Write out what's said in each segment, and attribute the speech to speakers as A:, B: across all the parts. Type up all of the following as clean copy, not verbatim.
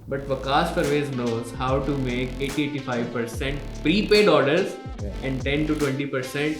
A: But Waqas Parvez knows how to make 80-85% prepaid orders and 10 to 20%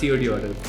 A: COD orders.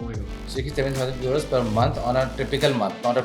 A: Oh my God.
B: 67,000 euros per month on a typical month, not a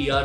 A: PR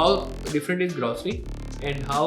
A: How different is grocery and how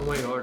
A: Oh my God.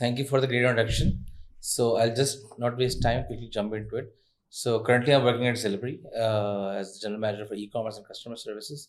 B: Thank you for the great introduction. So I'll just not waste time, quickly jump into it. So currently I'm working at Celebrity as the general manager for e-commerce and customer services.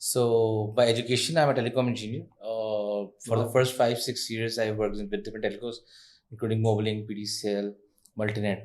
B: So by education I'm a telecom engineer. For the first 5-6 years I worked with different telcos, including Mobilink, PDCL, Multinet.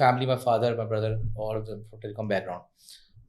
B: family, my father, my brother, all of them from telecom background.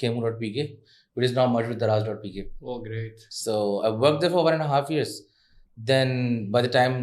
B: Kemu.pk, which is now merged with Daraz.pk.
A: Oh, great.
B: So I worked there for 1.5 years. Then by the time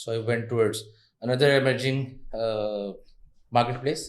B: so I went towards another emerging marketplace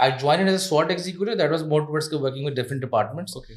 B: I joined as a SWOT executive. That was more towards working with different departments.
A: Okay.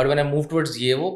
B: But when I moved towards Yevo,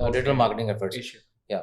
B: digital marketing efforts.
A: Asia.
B: Yeah,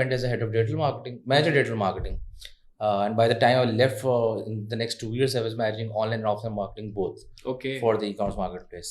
B: went as a head of digital marketing, manager digital marketing. And by the time I left for in the next 2 years, I was managing online and offline marketing both.
A: Okay.
B: For the e-commerce marketplace.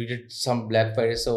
B: We did some Black Friday, so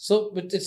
B: So with this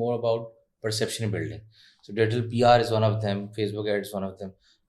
B: more about perception building. So digital PR is one of them, Facebook ads is one of them.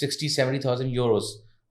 B: 60-70,000 euros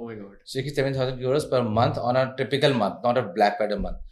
A: Oh my God.
B: 67,000 euros per month on a typical month, not a Black Friday month.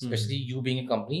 B: especially you being a company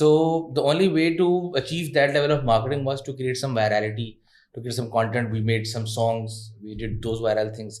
B: So the only way to achieve that level of marketing was to create some virality, to create some content. We made some songs, we did those viral things.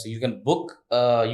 B: So you can book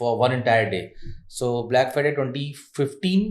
B: for one entire day. So Black Friday 2015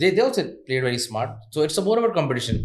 B: they also played very smart. So it's more about competition.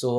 B: So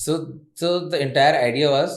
B: So the entire idea was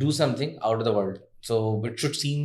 B: do something out of the world. So it should seem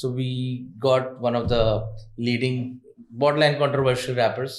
B: So we got one of the leading borderline controversial rappers.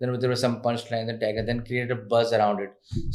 B: Then there was some punchline, then tag, and then created a buzz around it.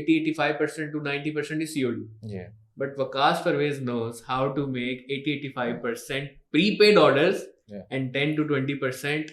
A: 80-85% to 90% is COD. But Waqas Parvez knows how to make 80-85% prepaid orders and 10 to 20%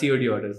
A: COD orders.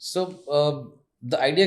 B: So the idea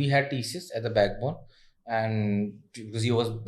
B: we had TCS at the backbone, and because he was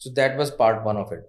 B: So that was part one of it.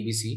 B: ABC,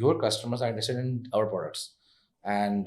B: your customers are interested in our products, and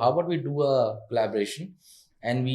B: how about we do a collaboration and we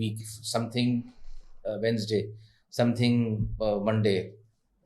B: week something Wednesday, something Monday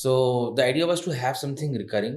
B: So the idea was to have something recurring,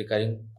B: recurring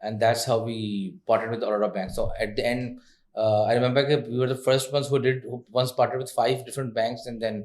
B: and that's how we partnered with a lot of banks. So at the end, I remember that we were the first ones who once partnered with 5 different banks, and then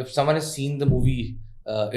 A: if someone has seen the movie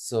A: So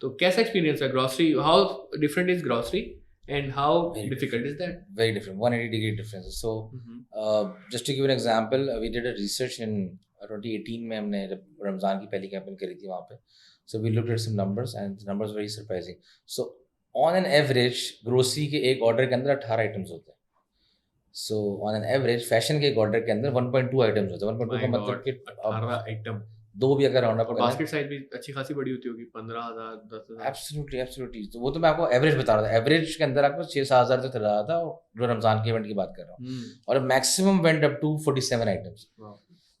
A: تو کیسا experience ہے grocery, how different is grocery and how
B: Very
A: difficult is that?
B: Very different, 180-degree differences. So just to give you an example, we did a research in 2018 میں ہم نے جب رمضان کی پہلی campaign کری تھی وہاں پہ. So we looked at some numbers and the numbers were very surprising. So on an average grocery کے ایک آرڈر کے اندر 18 آئٹمس ہوتے ہیں. So on an average fashion کے ایک آرڈر کے اندر 1.2 آئٹمس ہوتے ہیں. 1.2 کا مطلب کہ
A: 18 آئٹم,
B: دو بھی اگر راؤنڈ اپ کریں,
A: باسکٹ سائز بھی اچھی خاصی بڑی ہوتی ہوگی, 15,000 10,000.
B: ایبسلیوٹلی. تو وہ تو میں آپ کو ایوریج بتا رہا تھا. ایوریج کے اندر آپ کو 6-7 ہزار تک چل رہا تھا, جو رمضان کے ایونٹ کی بات کر رہا ہوں. اور maximum went up to 47 items.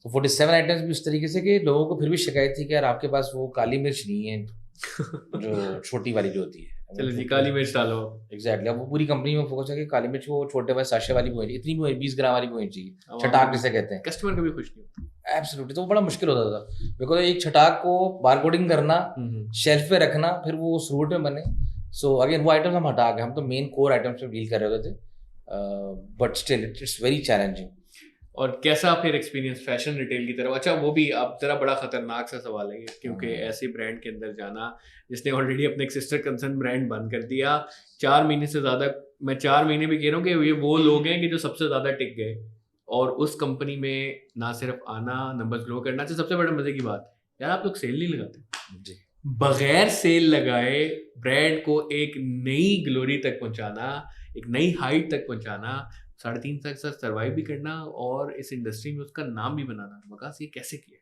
B: تو 47 آئٹمس بھی اس طریقے سے کہ لوگوں کو پھر بھی شکایت تھی کہ یار آپ کے پاس وہ کالی مرچ نہیں ہے جو چھوٹی والی جو ہوتی ہے.
A: چلو جی کالی مرچ ڈالو.
B: ایگزیکٹلی. اب وہ پوری کمپنی میں فوکس ہے کہ کالی مرچ وہ چھوٹے والے ساشے والی بھی ہونی چاہیے, اتنی بھی 20 گرام والی بھی ہونی چاہیے, چھٹاک جسے کہتے ہیں.
A: کسٹمر کبھی خوش نہیں ہوتا.
B: ایبسلیوٹلی. تو وہ بڑا مشکل ہوتا تھا بیکاز ایک چھٹاک کو بار کوڈنگ کرنا, شیلف پہ رکھنا, پھر وہ اس روٹ میں بنے. سو اگین وہ آئٹمس ہم ہٹا کے ہم تو مین کور آئٹمس پہ ڈیل کر رہے ہوتے تھے, but still it's very challenging.
A: اور کیسا پھر ایکسپیرینس فیشن ریٹیل کی طرف؟ اچھا وہ بھی اب ذرا بڑا خطرناک سا سوال ہے کیونکہ ایسے برانڈ کے اندر جانا جس نے آلریڈی اپنے ایک سسٹر کنسرن برانڈ بند کر دیا 4 مہینے سے زیادہ. میں 4 مہینے بھی کہہ رہا ہوں کہ یہ وہ لوگ ہیں کہ جو سب سے زیادہ ٹک گئے, اور اس کمپنی میں نہ صرف آنا, نمبر گرو کرنا. اچھا سب سے بڑے مزے کی بات یار, آپ لوگ سیل نہیں لگاتے
B: جی.
A: بغیر سیل لگائے برانڈ کو ایک نئی گلوری تک پہنچانا, ایک نئی ہائٹ تک پہنچانا, 3.5 سال سے سروائیو بھی کرنا اور اس انڈسٹری میں اس کا نام بھی بنانا, وکاس یہ کیسے کیا؟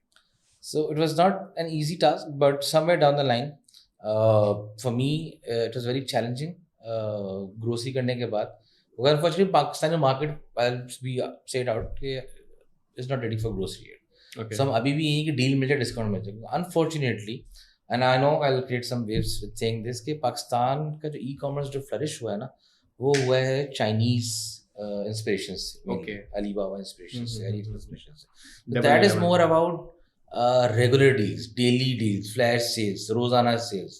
B: So it was not an easy task, but somewhere down the line, for me, it was very challenging. Grocery کرنے کے بعد, because unfortunately Pakistani market, I'll be said out کہ is not ready for grocery yet. Okay. So ہم ابھی بھی یہیں کہ deal مل جائے, ڈسکاؤنٹ مل جائے. Unfortunately, and I know I'll create some waves with saying this کہ پاکستان کا جو ای کامرس جو فلرش ہوا ہے نا, وہ ہوا ہے چائنیز inspirations سے. Okay. Alibaba inspirations سے, Alibaba inspirations سے. That is more about regular deals, daily deals, flash sales, روزانہ sales.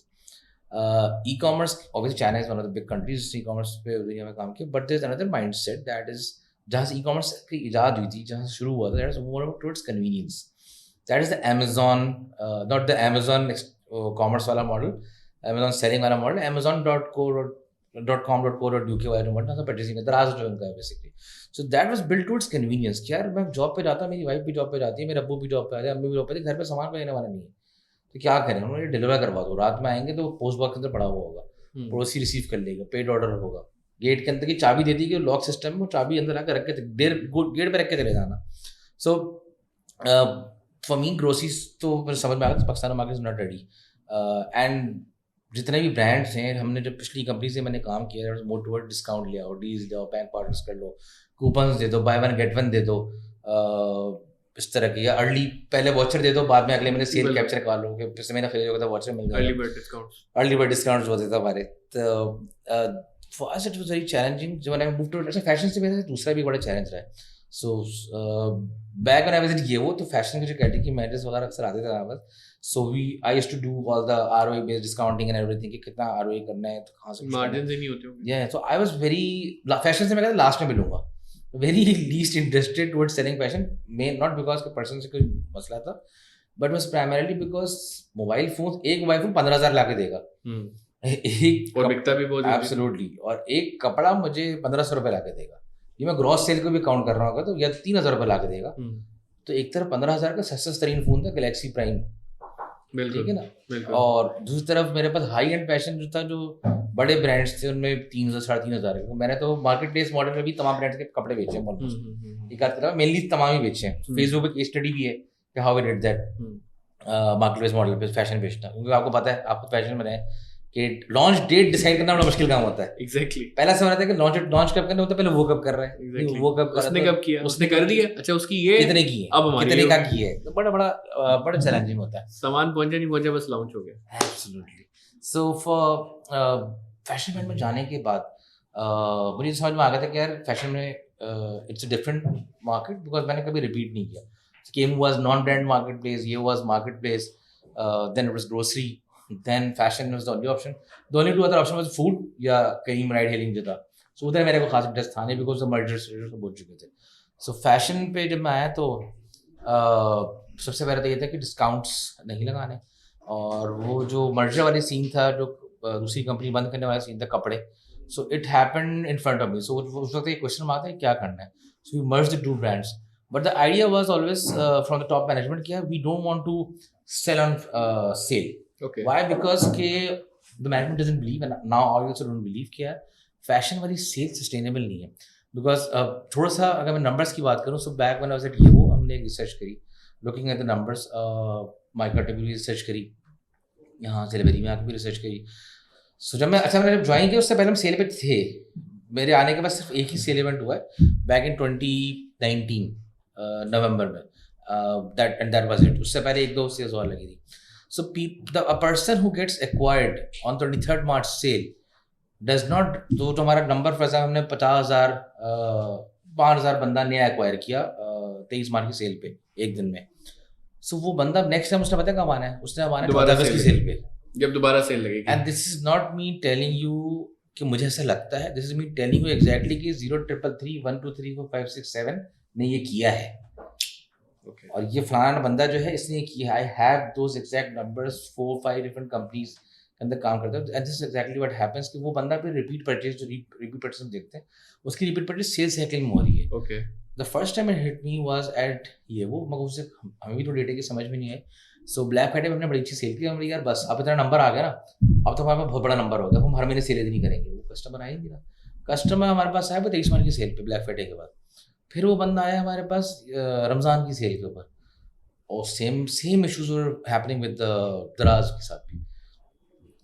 B: E-commerce, obviously China is one of the big countries e-commerce پہ دنیا میں کام کیا, but there's another mindset that is جہاں سے e-commerce کی ایجاد ہوئی تھی, جہاں سے شروع ہوا تھا, that is more towards convenience. That is the Amazon, not the Amazon commerce والا model, Amazon selling والا model, Amazon.com.co.uk والا model, purchasing کا دراز جو ان کا ہے basically. So that was built towards convenience. کہ یار میں جاب پہ جاتا ہوں, میری وائف بھی جاب پہ جاتی ہے, میرے ابو بھی جاب پہ آتے ہیں, امی بھی جاب پہ آتی ہے, گھر پہ سامان پہ لینے والا نہیں ہے, تو کیا کریں, انہوں نے ڈیلیور کروا دو. رات میں آئیں گے تو پوسٹ باکس کے اندر پڑا ہوا ہوگا, پڑوسی ریسیو کر لے گا, پیڈ آرڈر ہوگا, گیٹ کے اندر کی چابی دے دی کہ لاک سسٹم میں وہ چابی اندر آ کے رکھ کے گیٹ پہ رکھ کے چلے جانا. سو فار می گروسریز تو مجھے سمجھ میں آ گیا Pakistan market is not ready. And جتنے بھی برانڈس ہیں, ہم نے جو پچھلی کمپنی سے میں نے کام کیا ہے, موڈ ٹورڈ ڈسکاؤنٹ لے آؤ, ڈیلز لے آؤ, بینک پارٹنرس کر لو, کوپنس دے دو, بائی ون گیٹ ون دے دو, اس طرح کی, یا ارلی پہلے واچر دے دو, بعد میں اگلے مہینے سیل کیپچر کروا لو کہ پچھلے مہینے خرید ہوگا واچر مل جائے گا, ارلی برڈ ڈسکاؤنٹس ہوتے تھے ہمارے. تو for us it was very challenging. جو میں نے موو ٹو فیشن سے میرا دوسرا بھی بڑا چیلنج رہا ہے. سو بیک وین آئی وزٹ یہ وہ تو فیشن کی جو کیٹیگری مینیجرس وغیرہ اکثر آتے تھے ہمارے پاس. So I used to do all the R O A based discounting and everything کہ کتنا آر او اے کرنا ہے, تو کہاں سے
A: مارجن سے نہیں ہوتے ہوں.
B: یا so I was very fashion سے میں کہتا لاسٹ میں ملوں گا, very least interested toward selling fashion. Main not because کہ پرسن سے کوئی مسئلہ تھا, but was primarily because mobile phone, ایک موبائل فون 15,000 لا کے دے گا, ایک
A: اور بکتا بھی بہت
B: ایبسلیوٹلی, اور ایک کپڑا مجھے 1,500 روپے لا کے دے گا. یہ میں گراس سیل کو بھی کاؤنٹ کر رہا ہوگا تو یا 3,000 روپے لا کے دے گا. تو ایک طرف 15,000 کا سستا ترین فون تھا گلیکسی پرائم, ٹھیک ہے نا. اور دوسری طرف میرے پاس ہائی اینڈ فیشن جو تھا, جو بڑے برانڈس تھے ان میں 3,000 3,500 کا. میں نے تو مارکیٹ پلیس ماڈل میں بھی تمام برانڈس کے کپڑے بیچے ہیں, ایک آدھ طرف مینلی تمام ہی بیچے ہیں. فیس بک پہ کیس اسٹڈی بھی ہے کہ how we did that market place model پہ فیشن بیچنا, کیونکہ آپ کو پتہ ہے, آپ کو فیشن میں رہے کہ لانچ ڈیٹ ڈیسائڈ کرنا بڑا مشکل کام ہوتا ہے.
A: ایگزیکٹلی.
B: پہلا سوال آتا ہے کہ لانچ کب کرنا ہوتا ہے, پہلے وہ کب کر رہا ہے, وہ کب
A: اس نے کب کیا, اس نے کر دیا, اچھا اس کی یہ
B: کتنے کی ہے, اب کتنے کا کی ہے, تو بڑا چیلنجنگ ہوتا ہے.
A: سامان پہنچا نہیں پہنچا, بس لانچ ہو گیا.
B: Absolutely. So for fashion brand میں جانے کے بعد مجھے سمجھ میں آ گیا تھا کہ یار فیشن میں it's a different market, because میں نے کبھی ریپیٹ نہیں کیا. Came was non brand marketplace, یہ was marketplace, then it was grocery, then fashion was the only option. The only two other option was food یا کہیں ride healing جو تھا. سو ادھر میرے کو خاص انٹرسٹ تھا نہیں, بیکاز مرجرس بول چکے تھے. سو فیشن پہ جب میں آیا تو سب سے پہلے تو یہ تھا کہ ڈسکاؤنٹس نہیں لگانے, اور وہ جو مرجر والی سین تھا, جو دوسری کمپنی بند کرنے والا سین تھا کپڑے, so it happen in front of me. So اس وقت ایک کوشچن آتا ہے کیا کرنا ہے. So we merge the two brands, but the idea was always from the top management کیا we don't want to sell on sale. Why? Because کہ the management doesn't believe, and now I also don't believe کہ یار fashion والی cell sustainable نہیں ہے. Because تھوڑا سا اگر میں نمبرس کی بات کروں, سو back when I was at یہ وہ ہم نے ریسرچ کری, لوکنگ ایٹ دا نمبرس, مائیکروٹی بھی ریسرچ کری, یہاں سیلیبری میں آ کے بھی ریسرچ کری. سو جب میں نے جب جوائن کیا اس سے پہلے ہم سیل پہ تھے. میرے آنے کے بعد صرف ایک ہی سیل ایونٹ ہوا ہے بیک ان 2019 نومبر میں, دیٹ واز اٹ. اس سے پہلے 1-2 سیلز اور لگی تھی. So a person who gets acquired on 23rd March sale does not, تو ہمارا نمبر فار ایگزامپل ہم نے 50,000 5,000 بندہ نیا ایکوائر کیا 23 مارچ کی سیل پہ ایک دن میں. سو وہ بندہ نیکسٹ ٹائم اس نے پتہ کب آنا ہے, اس نے آنا ہے 14 اگست کی سیل پہ,
A: جب دوبارہ سیل لگے گی.
B: And this is not me telling you کہ مجھے ایسا لگتا ہے, دس از می ٹیلنگ یو ایگزیکٹلی کہ 033 1 2 3 4 5 6 7 نے یہ کیا ہے. اور یہ فلانا بندہ جو ہے اس نے کیا, I have those exact numbers 4-5 different companies کے اندر کام کرتا ہے. And this is exactly what happens کہ وہ بندہ پھر ریپیٹ پرچیز, جو ریپیٹ پرچیز دیکھتے ہیں اس کی ریپیٹ پرچیز سیل سائیکل میں ہو رہی ہے. Okay, the first time it hit me was at یہ وہ, مگر اسے ہمیں بھی تو ڈیٹا کی سمجھ میں نہیں آئی. سو بلیک فرائیڈے میں ہم نے بڑی اچھی سیل کی, ہم نے یار بس اب اتنا نمبر آ گیا نا, اب تو ہمارے پاس بہت بڑا نمبر ہو گیا, ہم ہر مہینے سیل نہیں کریں گے. وہ کسٹمر آئے نہیں رہا, کسٹمر ہمارے پاس آیا 23 مارچ کی سیل پہ بلیک فرائیڈے کے بعد. پھر وہ بندہ آیا ہمارے پاس رمضان کی سیل کے اوپر, اور same issues were happening with دراز کے ساتھ بھی,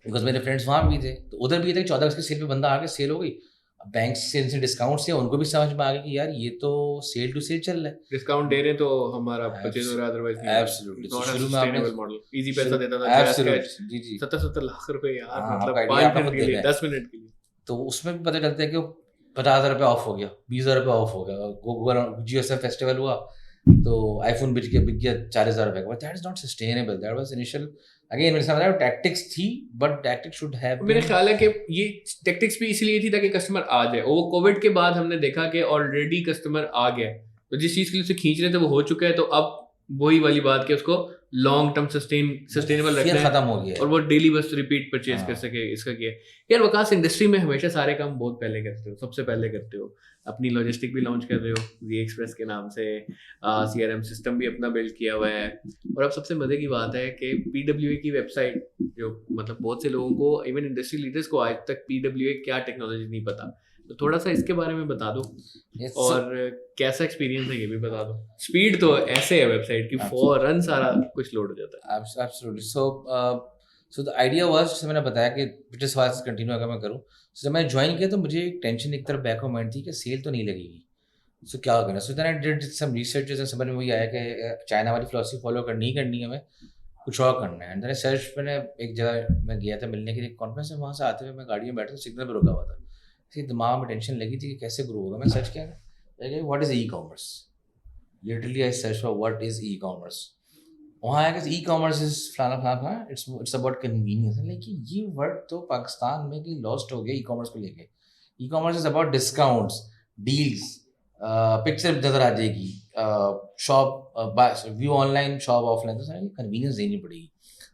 B: بیکاز میرے فرینڈس وہاں بھی تھے. تو ادھر بھی تھے 14 اگست کی سیل پہ بندہ آ کے سیل ہو گئی. بینک سے ڈسکاؤنٹس ہیں, ان کو بھی سمجھ میں آ گیا کہ یار یہ تو سیل ٹو سیل چل رہا ہے,
A: ڈسکاؤنٹ دے رہے ہیں تو ہمارا پرچیز ہو رہا ہے. ادروائز
B: ایبسلیوٹلی شروع میں آپ نے
A: ایزی پیسہ دیتا تھا,
B: ایبسلیوٹلی جی جی
A: 70 لاکھ روپے یار, مطلب
B: آپ
A: 5 منٹ کے لیے 10 منٹ کے لیے.
B: تو اس میں بھی پتہ چلتا ہے کہ 50,000 روپے آف ہو گیا, 20,000 روپے آف ہو گیا. Google G O S F festival ہوا تو آئی فون بک گیا 40,000 روپے کا. But that is not sustainable. That was initial again میرے سامنے ٹیکٹکس تھی, بٹ ٹیکٹکس شوڈ ہیو,
A: میرے خیال ہے کہ یہ ٹیکٹکس بھی اسی لیے تھی تاکہ کسٹمر آ جائے. اور وہ کووڈ کے بعد ہم نے دیکھا کہ آلریڈی کسٹمر آ گیا, تو جس چیز کے لیے اسے کھینچ رہے تھے وہ ہو چکا ہے. تو اب وہی والی بات کہ اس کو لانگ ٹرم سسٹینیبل رکھنا ہے,
B: ختم ہو گیا,
A: اور وہ ڈیلی بس ریپیٹ پرچیز کر سکے. اس کا کیا یار, وکاس انڈسٹری میں ہمیشہ سارے کام بہت پہلے کرتے ہو, سب سے پہلے کرتے ہو. اپنی لاجسٹک بھی لانچ کر رہے ہو وی ایکسپریس کے نام سے, CRM سسٹم بھی اپنا بلڈ کیا ہوا ہے. اور اب سب سے مزے کی بات ہے کہ PWA کی ویب سائٹ, جو مطلب بہت سے لوگوں کو, ایون انڈسٹری لیڈرس کو آج تک PWA کیا ٹیکنالوجی نہیں پتا. تو تھوڑا سا اس کے بارے میں بتا دو, اور کیسا ایکسپیرینس ہے یہ بھی بتا دو. اسپیڈ تو ایسے ہے ویب سائٹ کی, فوراً سارا کچھ لوڈ ہو جاتا ہے.
B: Absolutely. So the idea was, جیسے میں نے بتایا کہ جس بات سے کنٹینیو اگر میں کروں, جب میں جوائن کیا تو مجھے ایک ٹینشن ایک طرف بیک آف مائنڈ تھی کہ سیل تو نہیں لگے گی, سو کیا کرنا. سو دین آئی ڈیڈ سم ریسرچ, سمجھ میں وہی آیا کہ چائنا والی فلاسفی فالو کرنی ہے, ہمیں کچھ اور کرنا ہے. اینڈ دین سرچ, میں نے ایک جگہ میں گیا تھا ملنے کے لیے کانفرنس میں, وہاں سے آتے ہوئے میں گاڑی میں بیٹھا تھا, سگنل پہ رکا ہوا تھا. دماغ میں ٹینشن لگی تھی کہ کیسے گرو ہوگا. میں سرچ کیا, what is e commerce. Literally I search for what is e commerce. وہاں آیا کہ ای کامرس از فلانا فلانا, اٹس اباؤٹ کنوینئنس. لیکن یہ ورڈ تو پاکستان میں کہیں لاسٹ ہو گیا ای کامرس کو لے کے. E commerce is about discounts, deals, picture نظر آ جائے گی, shop view online, shop offline, تو کنوینئنس دینی پڑے گی.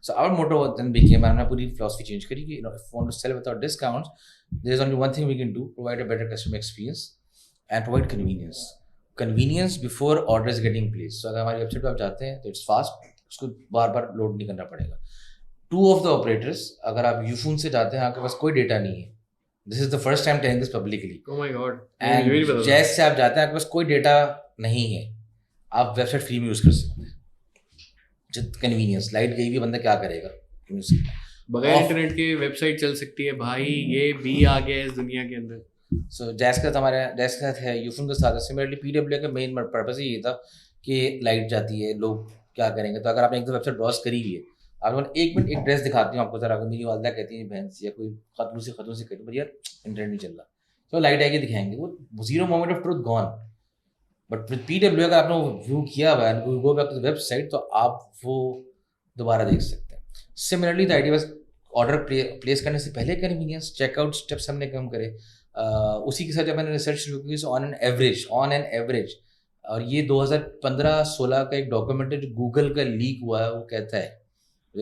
B: سو آور موٹو دین بیکیم, میں نے پوری فلاسفی چینج کری کہ if you want to sell without discounts, there is only one thing we can do, provide a better customer experience and provide convenience before order is getting placed. So اگر ہماری web site پہ آپ جاتے ہیں تو it's fast, اس کو بار بار load نہیں کرنا پڑے گا. 2 of the operators, اگر آپ یو فون سے جاتے ہیں آپ کے پاس کوئی ڈیٹا نہیں ہے, this is the first time telling this publicly.
A: Oh my god.
B: And جیس سے آپ جاتے ہیں آپ کے پاس کوئی ڈیٹا نہیں ہے, آپ ویب سائٹ فری میں یوز کر سکتے ہیں. کنوینئنس, لائٹ گئی بھی بندہ کیا کرے گا,
A: بغیر انٹرنیٹ کے ویب سائٹ چل سکتی ہے بھائی, یہ بھی آ گیا ہے اس دنیا کے اندر.
B: سو جیس کا ہمارے جیس کے ساتھ ہے, یوفون کے ساتھ ہے. سملرلی PWA کا مین پرپز یہ تھا کہ لائٹ جاتی ہے, لوگ کیا کریں گے. تو اگر آپ نے ایک دو ویب سائٹ براؤز کری ہوئی ہے, آپ ایک منٹ ایک ڈریس دکھاتی ہوں آپ کو ذرا, اگر میری والدہ کہتی ہیں بہن سے یا کوئی خاتون سے کہتی ہے یار انٹرنیٹ نہیں چل رہا, تو لائٹ آئے گی دکھائیں گے, وہ 0 moment of truth gone. But with PWA اگر آپ نے وہ ویو کیا ہوا ہے, go back to website, تو آپ وہ دوبارہ دیکھ سکتے ہیں. Similarly the idea was order place کرنے سے پہلے کنوینئنس, چیک آؤٹ اسٹیپس ہم نے کم کرے. اسی کے ساتھ جب میں نے ریسرچ شروع کی, آن این ایوریج, اور یہ 2015-16 کا ایک ڈاکومنٹ ہے جو گوگل کا لیک ہوا ہے, وہ کہتا ہے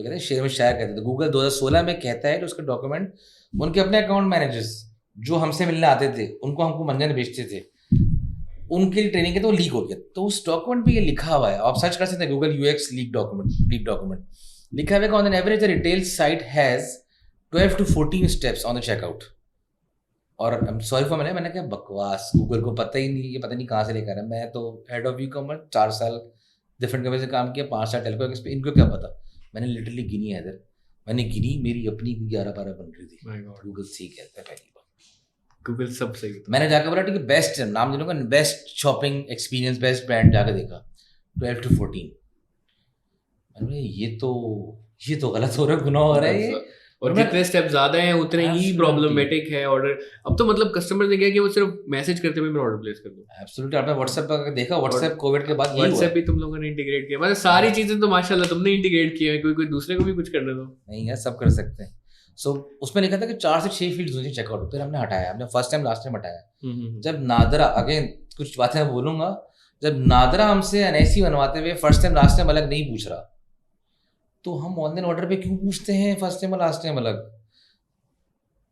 B: کہتے ہیں شیئر میں شیئر کہتے تھے. گوگل 2016 میں کہتا ہے کہ اس کا ڈاکومنٹ ان کے اپنے اکاؤنٹ مینیجرز جو ہم سے ملنے آتے تھے, ان کو ہم کو منجن بیچتے تھے, ان کے لیے ٹریننگ کے تو وہ لیک ہو گیا. تو اس ڈاکومنٹ پہ یہ لکھا ہوا ہے, آپ سرچ کر سکتے ہیں گوگل UX لیک ڈاکومنٹ لکھا ہوا ہے کہ on an average a retail site has 12 to 14 steps on the checkout. اور سوری فار میں نے کہا بکواس, گوگل کو پتہ ہی نہیں, یہ پتہ نہیں کہاں سے لے کر ہے. میں تو ہیڈ آف ای کامرس 4 سال ڈفرینٹ کمپنی سے کام کیا, 5 سال ٹیلیکو ایکس پہ, ان کو کیا پتا. میں نے لٹرلی گنی ہے ادھر, میں نے گنی, میری اپنی 11-12 بن رہی تھی. گوگل صحیح کہتا ہے پہلی بار,
A: گوگل سب صحیح.
B: میں نے جا کے بولا ٹھیک ہے بیسٹ نام دنوں کا, best shopping experience, best brand جا کے دیکھا 12 to 14. میں نے یہ تو غلط ہو رہا ہے, گناہ ہو رہا ہے یہ.
A: اور جتنے اسٹیپ زیادہ ہیں اتنے ہی پرابلمٹک ہے آرڈر. اب تو مطلب کسٹمر نے کیا کہ وہ صرف میسج کرتے ہوئے میں آرڈر پلیس کر دوں.
B: ایبسولوٹلی. آپ نے واٹس ایپ پہ دیکھا, واٹس ایپ کووڈ کے بعد
A: واٹس ایپ بھی تم لوگوں نے انٹیگریٹ کیا, مطلب ساری چیزیں تو ماشاءاللہ تم نے انٹیگریٹ کی ہیں, کوئی دوسرے کو بھی کچھ کرنے دو.
B: نہیں ہے, سب کر سکتے ہیں. سو اس میں لکھا تھا کہ 4 سے 6 فیلڈز ہوتی ہیں چیک آؤٹ, پھر ہم نے ہٹایا, ہم نے فرسٹ ٹائم لاسٹ ٹائم ہٹایا. جب نادرا, اگین کچھ باتیں میں بولوں گا, جب نادرا ہم سے NIC بنواتے ہوئے فرسٹ ٹائم لاسٹ ٹائم الگ نہیں پوچھ رہا, تو ہم آن لائن آرڈر پہ کیوں پوچھتے ہیں فرسٹ ٹائم اور لاسٹ ٹائم الگ.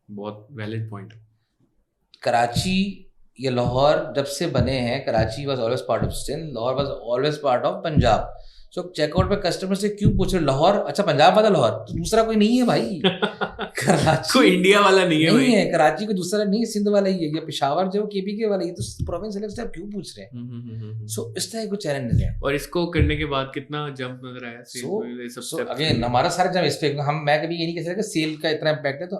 A: بہت ویلڈ پوائنٹ.
B: کراچی یا لاہور جب سے بنے ہیں, Karachi was always part of Sindh, Lahore was always part of Punjab. So check out پہ کسٹمر سے کیوں پوچھ رہے لاہور, اچھا پنجاب والا لاہور, تو دوسرا کوئی نہیں ہے بھائی. کراچی
A: کوئی انڈیا والا نہیں
B: ہے, کراچی کوئی دوسرا نہیں ہے, سندھ والا ہی ہے, یا پشاور جو KPK والا, یہ تو پروونس الگ سے آپ کیوں پوچھ رہے ہیں. سو اس طرح کچھ چیلنجز ہیں.
A: اور اس کو کرنے کے بعد کتنا جمپ نظر آیا.
B: سو اگین ہمارا سارا جب اس پہ ہم, میں کبھی یہ نہیں کہہ سکتا کہ سیل کا اتنا امپیکٹ ہے. تو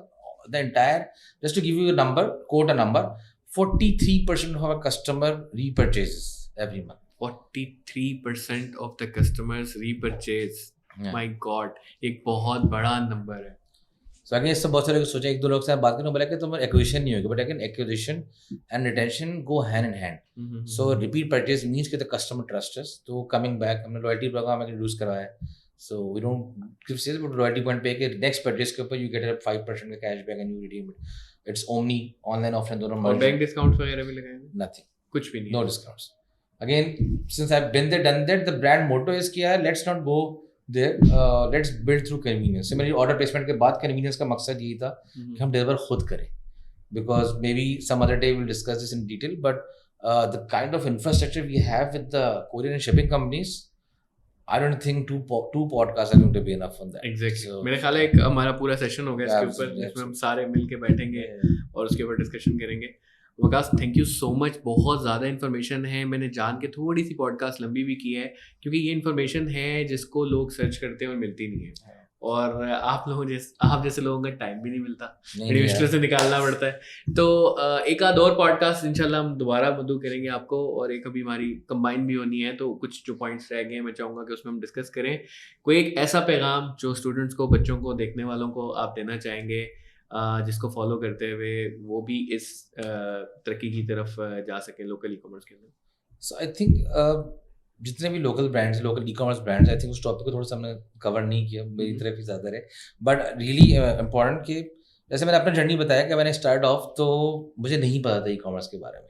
B: the entire, just to give you a number, quote a number, 43% of our customer repurchases every month.
A: 43% of the customers repurchase. My God, ایک بہت بڑا نمبر ہے.
B: So again اس سے بہت سارے سوچا, 1-2 لوگ سے بات کروں, بولا کہ تم ایکوزیشن نہیں ہوگی, but again acquisition and retention go hand in hand. So repeat purchase means کہ the customer trusts us, تو coming back, ہم نے loyalty program introduce کروایا ہے. So we don't give sales, but loyalty point pay کے next purchase کے اوپر you get a 5% کا cash back and you redeem it. It's only online offline دونوں.
A: اور بینک ڈسکاؤنٹس وغیرہ بھی لگائے ہیں؟
B: Nothing,
A: کچھ بھی نہیں.
B: no discounts. Again, since I've been there done that, the brand motto is کیا ہے, let's not go there, let's build through convenience. Similarly order placement کے بعد convenience کا مقصد یہی تھا کہ ہم deliver خود کریں, because maybe some other day we'll discuss this in detail, but the kind of infrastructure we have with the courier and shipping companies, I don't think two podcasts are going to be enough on that.
A: Exactly. میرے خیال ہے ایک ہمارا پورا session ہوگا اس کے اوپر, جس میں ہم سارے مل کے بیٹھیں گے اور اس کے اوپر ڈسکشن کریں گے. وکاس تھینک یو سو مچ, بہت زیادہ انفارمیشن ہے. میں نے جان کے تھوڑی سی پوڈ کاسٹ لمبی بھی کی ہے, کیونکہ یہ انفارمیشن ہے جس کو لوگ سرچ کرتے ہیں اور ملتی نہیں ہے, اور آپ جیسے لوگوں کا ٹائم بھی نہیں ملتا, بڑی مشکل سے نکالنا پڑتا ہے. تو ایک آدھ اور پوڈ کاسٹ انشاءاللہ ہم دوبارہ مدعو کریں گے آپ کو, اور ایک ابھی ہماری کمبائن بھی ہونی ہے, تو کچھ جو پوائنٹس رہ گئے ہیں میں چاہوں گا کہ اس میں ہم ڈسکس کریں. کوئی ایک ایسا پیغام جو اسٹوڈنٹس کو, بچوں کو, دیکھنے والوں کو آپ دینا چاہیں گے, جس کو فالو کرتے ہوئے وہ بھی اس ترقی کی طرف جا سکیں لوکل ای کامرس کے اندر.
B: سو آئی تھنک جتنے بھی local brands, local e commerce brands, I think اس ٹاپک کو تھوڑا سا ہم نے کور نہیں کیا, میری طرف ہی زیادہ رہے, بٹ ریئلی امپورٹنٹ کہ جیسے میں نے اپنا جرنی بتایا کہ میں نے اسٹارٹ آف تو مجھے نہیں پتا تھا ای کامرس کے بارے میں,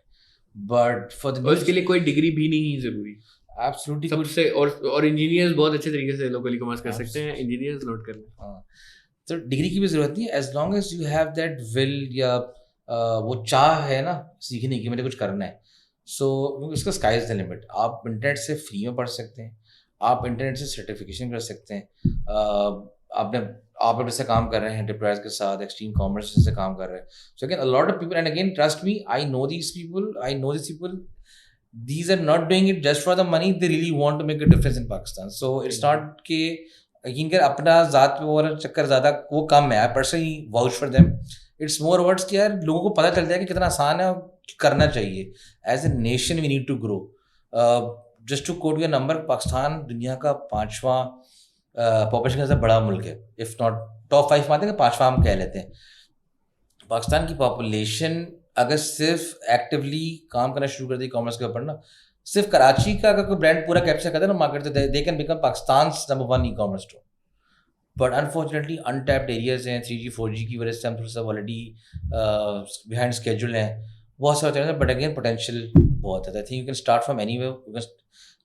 B: بٹ فار
A: اس کے لیے کوئی ڈگری بھی نہیں ضروری.
B: ایبسلیوٹلی
A: سب سے, اور انجینئرز بہت اچھے طریقے سے لوکل ای کامرس کر سکتے ہیں, انجینئرز نوٹ کر لیں.
B: ہاں, تو ڈگری کی بھی ضرورت نہیں ہے, as long as you have that will, یا وہ چاہ ہے نا سیکھنے کی, مجھے کچھ کرنا ہے. سو اس کا اسکائی از دا لمٹ. آپ انٹرنیٹ سے فری میں پڑھ سکتے ہیں, آپ انٹرنیٹ سے سرٹیفکیشن کر سکتے ہیں. آپ جیسے کام کر رہے ہیں ڈپلائز کے ساتھ, ایکسٹریم کامرس سے کام کر رہے ہیں. So again a lot of people, and again trust me, I know these people, these are not doing it just for the money, they really want to make a difference in Pakistan. So it's not کہ یقین کر اپنا ذات پہ وہ چکر زیادہ وہ کم ہے. I personally vouch for them. It's more words کہ یار لوگوں کو پتہ چل جائے کہ کتنا آسان ہے اور کرنا چاہیے. As a nation we need to grow. Just to quote your number, Pakistan دنیا کا 5واں پاپولیشن کا سب بڑا ملک ہے, اف ناٹ ٹاپ 5 میں آتے ہیں کہ 5واں ہم کہہ لیتے ہیں. پاکستان کی پاپولیشن اگر صرف ایکٹیولی کام کرنا شروع کر دی کامرس کے اوپر نا, صرف کراچی کا اگر کوئی برانڈ پورا کیپچر کرتا ہے نا market, they can become Pakistan's number 1 e commerce store. But unfortunately untapped areas ہیں, 3G 4G کی وجہ سے ہم تھوڑا سا آلریڈی بیہائنڈ اسکیجول ہیں, بہت سارے چیزیں, بٹ اگین پوٹینشیل بہت ہے. I think you can start from any way.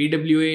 A: PWA